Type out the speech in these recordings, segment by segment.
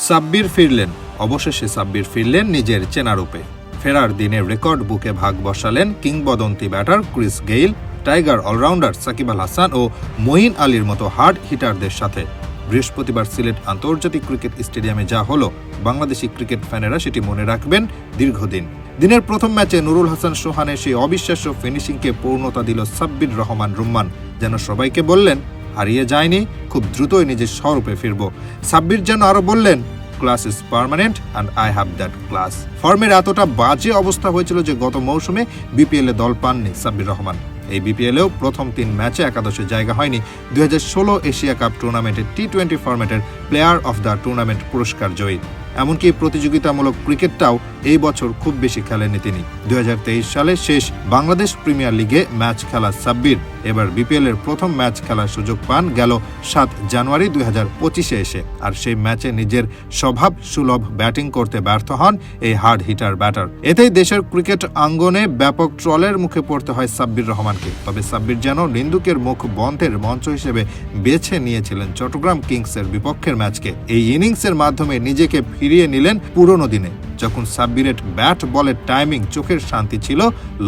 সাব্বির ফিরলেন। অবশেষে সাব্বির ফিরলেন নিজের চেনা রূপে। ফেরার দিনে রেকর্ড বুকে ভাগ বসালেন কিংবদন্তি batter Chris Gayle, tiger allrounder Shakib Al Hasan ও মঈন আলীর মতো হার্ড হিটারদের সাথে। বৃহস্পতিবার সিলেট আন্তর্জাতিক ক্রিকেট স্টেডিয়ামে যা হলো, বাংলাদেশি ক্রিকেট ফ্যানেরা সেটি মনে রাখবেন দীর্ঘদিন। দিনের প্রথম ম্যাচে নুরুল হাসান সোহানের সেই অবিশ্বাস্য ফিনিশিংকে পূর্ণতা দিল সাব্বির রহমান রুম্মান। যেন সবাইকে বললেন, হারিয়ে যায়নি, খুব দ্রুতই নিজের স্বরূপে ফিরব। সাব্বির যেন আরো বললেন, class is permanent and I have that class. ফর্মের এতটা বাজে অবস্থা হয়েছিল যে গত মৌসুমে বিপিএলে দল পাননি সাব্বির রহমান। এই বিপিএলেও প্রথম 3 ম্যাচে একাদশে জায়গা হয়নি। 2016 এশিয়া কাপ টুর্নামেন্টের টি-20 ফরম্যাটের প্লেয়ার অফ দ্য টুর্নামেন্ট পুরস্কার জয়ী। এমনকি প্রতিযোগিতামূলক ক্রিকেটটাও এই বছর খুব বেশি খেলেননি তিনি। 2023 সালে শেষ বাংলাদেশ প্রিমিয়ার লিগে ম্যাচ খেলা সাব্বির এবার বিপিএলের প্রথম ম্যাচ খেলার সুযোগ পান গেল 7 জানুয়ারি 2025-এ এসে। আর সেই ম্যাচে নিজের স্বভাব সুলভ ব্যাটিং করতে ব্যর্থ হন এই হার্ড হিটার ব্যাটার। এতেই দেশের ক্রিকেট আঙ্গনে ব্যাপক ট্রলের মুখে পড়তে হয় সাব্বির রহমানকে। তবে সাব্বির যেন নিন্দুকের মুখ বন্ধের মঞ্চ হিসেবে বেছে নিয়েছিলেন চট্টগ্রাম কিংসের বিপক্ষের ম্যাচকে। এই ইনিংসের মাধ্যমে নিজেকে ফিরিয়ে নিলেন পুরনো দিনে, যখন সাব্বিরের ব্যাট বলের টাইমিং চোখের শান্তি ছিল।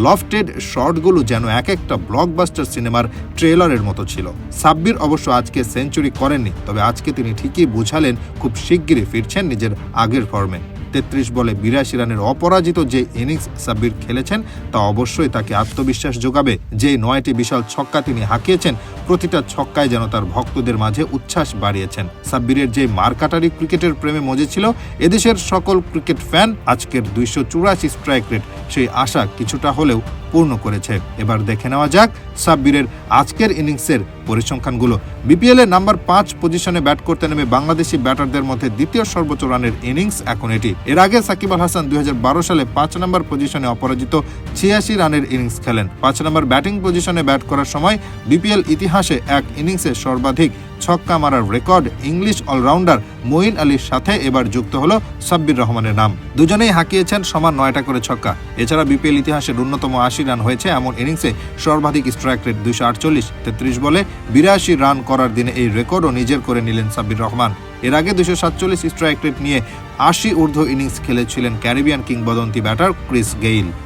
লফটেড শটগুলো যেন এক একটা ব্লকবাস্টার সিনেমার ট্রেলারের মতো ছিল। সাব্বির অবশ্য আজকে সেঞ্চুরি করেননি, তবে আজকে তিনি ঠিকই বুঝালেন খুব শিগগিরই ফিরছেন নিজের আগের ফর্মে। 33 বলে 82 রানের অপরাজিত যে ইনিংস সাব্বির খেলেছেন তা অবশ্যই তাকে আত্মবিশ্বাস যোগাবে। যে 9টি বিশাল ছক্কা তিনি হাঁকিয়েছেন, প্রতিটা ছক্কায় যেন তার ভক্তদের মাঝে উচ্ছ্বাস বাড়িয়েছেন। সাব্বিরের যে মারকাটারি ক্রিকেটের প্রেমে মজেছিল এদেশের সকল ক্রিকেট ফ্যান, আজকের 284 স্ট্রাইক রেট সেই আশা কিছুটা হলেও পূর্ণ করেছে। এবার দেখে নেওয়া যাক সাব্বিরের আজকের ইনিংসের পরিসংখ্যানগুলো। বিপিএল-এ নাম্বার 5 পজিশনে ব্যাট করতে নেমে বাংলাদেশি ব্যাটারদের মধ্যে দ্বিতীয় সর্বোচ্চ রানের ইনিংস এখন এটি। এর আগে সাকিব আল হাসান 2012 সালে 5 নম্বর পজিশনে অপরাজিত 86 রানের ইনিংস খেলেন। 5 নম্বর ব্যাটিং পজিশনে ব্যাট করার সময় বিপিএল ইতিহাসে এক ইনিংসে সর্বাধিক ছক্কা মারার রেকর্ড ইংলিশ অলরাউন্ডার মঈন আলীর সাথে এবার যুক্ত হলো সাব্বির রহমানের নাম। দুজনেই হাঁকিয়েছেন সমান 9টা করে ছক্কা। এছাড়া বিপিএল ইতিহাসে ন্যূনতম 80 রান হয়েছে এমন ইনিংসে সর্বাধিক স্ট্রাইক রেট 248। 33 বলে 82 রান করার দিনে এই রেকর্ডও নিজের করে নিলেন সাব্বির রহমান। এর আগে 247 স্ট্রাইক রেট নিয়ে 80 ঊর্ধ্ব ইনিংস খেলেছিলেন ক্যারিবিয়ান কিংবদন্তি ব্যাটার ক্রিস গেইল।